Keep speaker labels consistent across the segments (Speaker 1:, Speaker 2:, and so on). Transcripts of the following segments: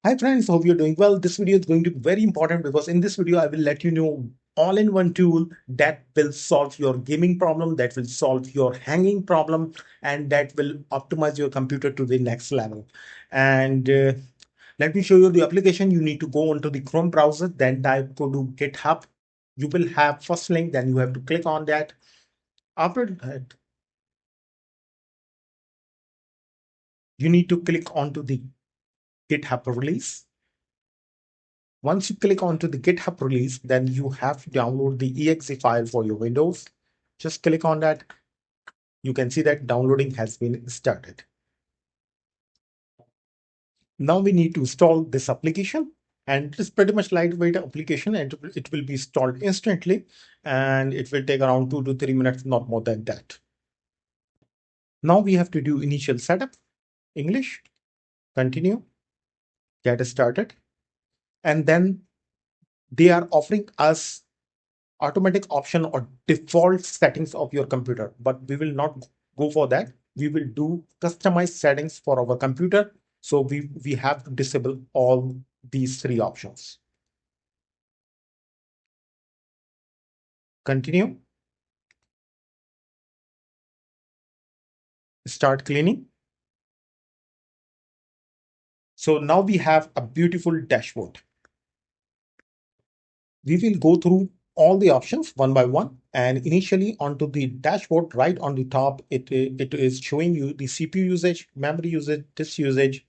Speaker 1: Hi friends, hope you're doing well. This video is going to be very important because in this video, I will let you know all-in-one tool that will solve your gaming problem, that will solve your hanging problem, and that will optimize your computer to the next level. And let me show you the application. You need to go onto the Chrome browser, then type Kudu GitHub. You will have first link, then you have to click on that. After that, you need to click onto the GitHub release. Once you click onto the GitHub release, then you have to download the exe file for your Windows. Just click on that. You can see that downloading has been started. Now we need to install this application, and it is pretty much lightweight application, and it will be installed instantly, and it will take around 2 to 3 minutes, not more than that. Now we have to do initial setup, English, continue, get started, and then they are offering us automatic option or default settings of your computer, but we will not go for that. We will do customized settings for our computer. So we have to disable all these three options. Continue, start cleaning. So now we have a beautiful dashboard. We will go through all the options one by one, and initially onto the dashboard right on the top, it is showing you the CPU usage, memory usage, disk usage,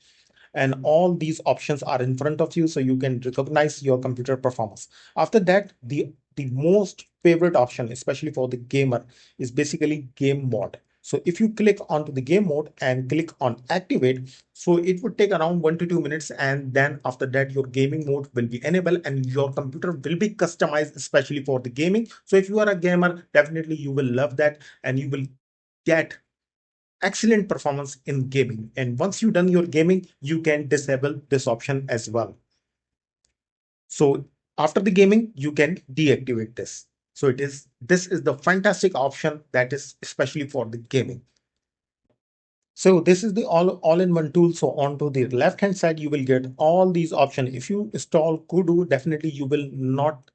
Speaker 1: and all these options are in front of you, so you can recognize your computer performance. After that, the most favorite option, especially for the gamer, is basically game mode. So if you click onto the game mode and click on activate, so it would take around 1 to 2 minutes, and then after that your gaming mode will be enabled and your computer will be customized especially for the gaming. So if you are a gamer, definitely you will love that, and you will get excellent performance in gaming. And once you've done your gaming, you can disable this option as well. So after the gaming, you can deactivate this. So this is the fantastic option that is especially for the gaming. So this is the all-in-one tool. So onto the left-hand side, you will get all these options. If you install Kudu, definitely you will not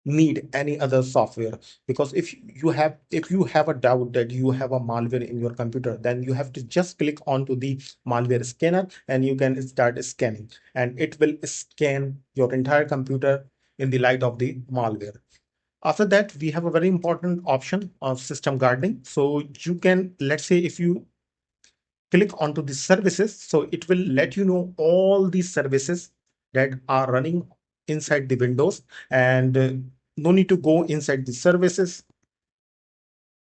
Speaker 1: need any other software, because if you have a doubt that you have a malware in your computer, then you have to just click onto the malware scanner and you can start scanning, and it will scan your entire computer in the light of the malware. After that, we have a very important option of system guarding. So you can, let's say if you click onto the services, so it will let you know all these services that are running inside the Windows, and no need to go inside the services.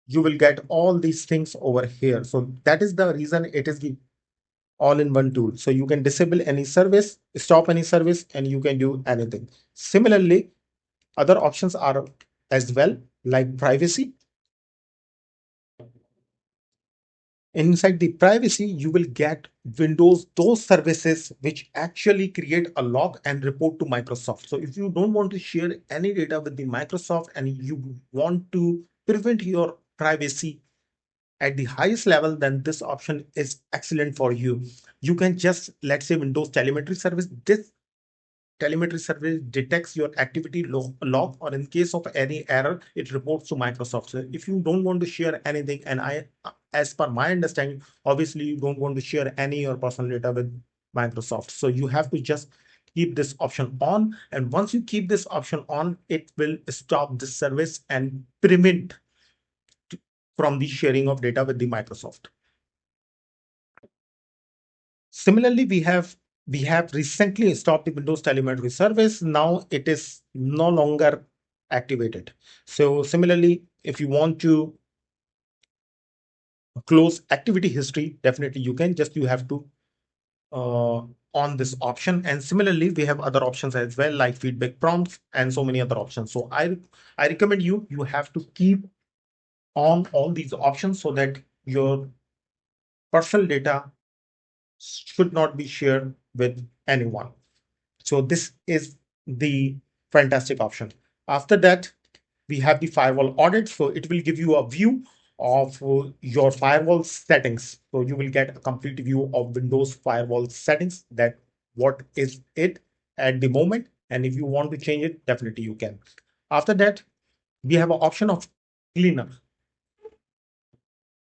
Speaker 1: You will get all these things over here. So that is the reason it is the all-in-one tool. So you can disable any service, stop any service, and you can do anything. Similarly, other options are as well, like privacy. Inside the privacy, you will get Windows, those services which actually create a log and report to Microsoft. So if you don't want to share any data with the Microsoft and you want to prevent your privacy at the highest level, then this option is excellent for you. You can just, let's say, Windows telemetry service. This telemetry service detects your activity log, or in case of any error, it reports to Microsoft. So if you don't want to share anything, and as per my understanding, obviously you don't want to share any your personal data with Microsoft. So you have to just keep this option on. And once you keep this option on, it will stop this service and prevent from the sharing of data with the Microsoft. Similarly, we have recently stopped the Windows telemetry service. Now it is no longer activated. So similarly, if you want to close activity history, definitely you can. Just you have to on this option. And similarly, we have other options as well, like feedback prompts and so many other options. So I recommend you have to keep on all these options so that your personal data should not be shared with anyone. So this is the fantastic option. After that, we have the firewall audit. So it will give you a view of your firewall settings. So you will get a complete view of Windows firewall settings, that what is it at the moment. And if you want to change it, definitely you can. After that, we have an option of cleaner.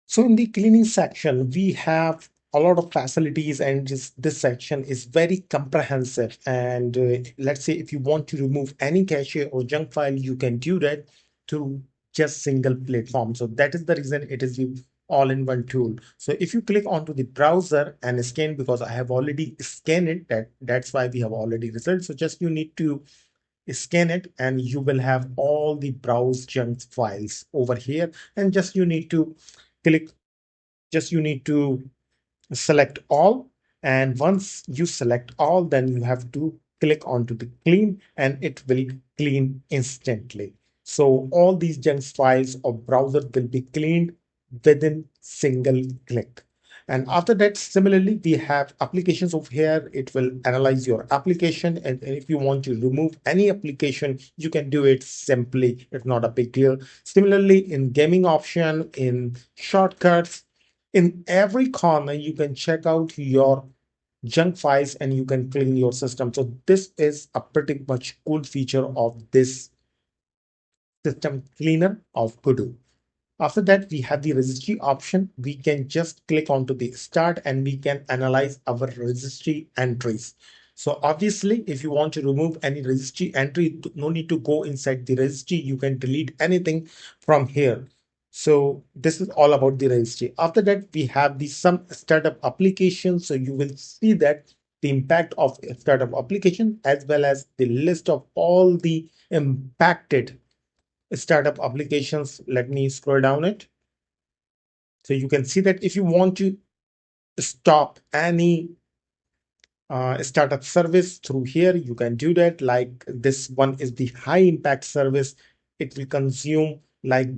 Speaker 1: So in the cleaning section, we have a lot of facilities, and this section is very comprehensive. And let's say if you want to remove any cache or junk file, you can do that through just single platform. So that is the reason it is the all-in-one tool. So if you click onto the browser and scan, because I have already scanned it, that's why we have already results. So just you need to scan it and you will have all the browse junk files over here. And just you need to click, just you need to select all. And once you select all, then you have to click onto the clean and it will clean instantly. So all these junk files or browser will be cleaned within single click. And after that, similarly, we have applications over here. It will analyze your application. And if you want to remove any application, you can do it simply. It's not a big deal. Similarly, in gaming option, in shortcuts, in every corner, you can check out your junk files and you can clean your system. So this is a pretty much cool feature of this system cleaner of Kudu. After that, we have the registry option. We can just click onto the start and we can analyze our registry entries. So obviously, if you want to remove any registry entry, no need to go inside the registry. You can delete anything from here. So this is all about the registry. After that, we have the some startup applications. So you will see that the impact of a startup application as well as the list of all the impacted startup applications. Let me scroll down it. So you can see that if you want to stop any startup service through here, you can do that. Like this one is the high impact service. It will consume like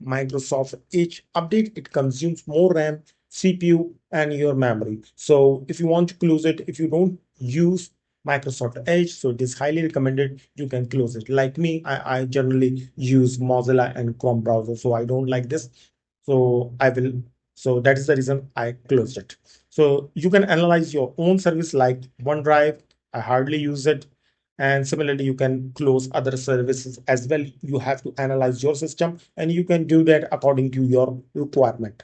Speaker 1: Microsoft Edge update. It consumes more RAM, CPU, and your memory. So if you want to close it, if you don't use Microsoft Edge, so it is highly recommended you can close it. Like me, I generally use Mozilla and Chrome browser, so I don't like this. So I will, so that is the reason I closed it. So you can analyze your own service like OneDrive. I hardly use it. And similarly, you can close other services as well. You have to analyze your system and you can do that according to your requirement.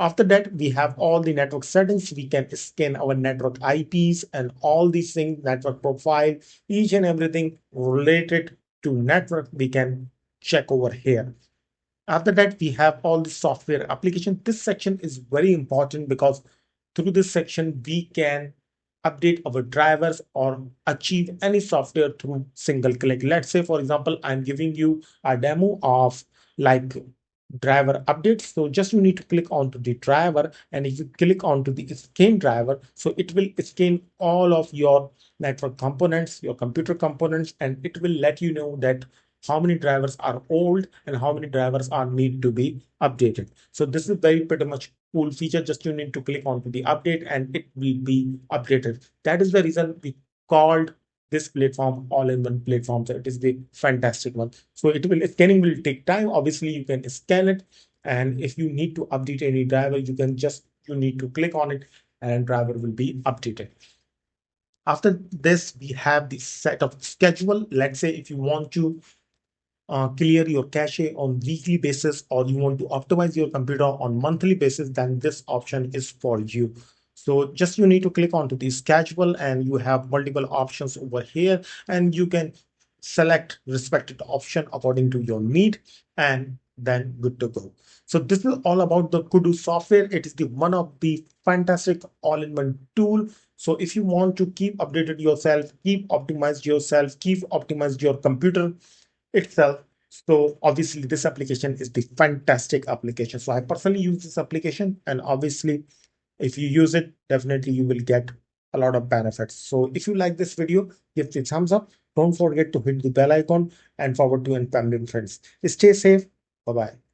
Speaker 1: After that, we have all the network settings. We can scan our network IPs and all these things, network profile, each and everything related to network, we can check over here. After that, we have all the software application. This section is very important because through this section, we can update our drivers or achieve any software through single click. Let's say, for example, I'm giving you a demo of like driver updates. So just you need to click onto the driver, and if you click onto the scan driver, so it will scan all of your network components, your computer components, and it will let you know that how many drivers are old and how many drivers are need to be updated. So this is very pretty much cool feature. Just you need to click onto the update and it will be updated. That is the reason we called this platform all-in-one platform. So it is the fantastic one. So it will, scanning will take time. Obviously you can scan it, and if you need to update any driver, you can just, you need to click on it and driver will be updated. After this, we have the set of schedule. Let's say if you want to clear your cache on weekly basis or you want to optimize your computer on monthly basis, then this option is for you. So just you need to click onto the schedule and you have multiple options over here, and you can select respected option according to your need, and then good to go. So this is all about the Kudu software. It is the one of the fantastic all-in-one tool. So if you want to keep updated yourself, keep optimized yourself, keep optimized your computer itself. So obviously this application is the fantastic application. So I personally use this application, and obviously if you use it, definitely you will get a lot of benefits. So if you like this video, give the thumbs up. Don't forget to hit the bell icon and forward to and family and friends. Stay safe. Bye bye.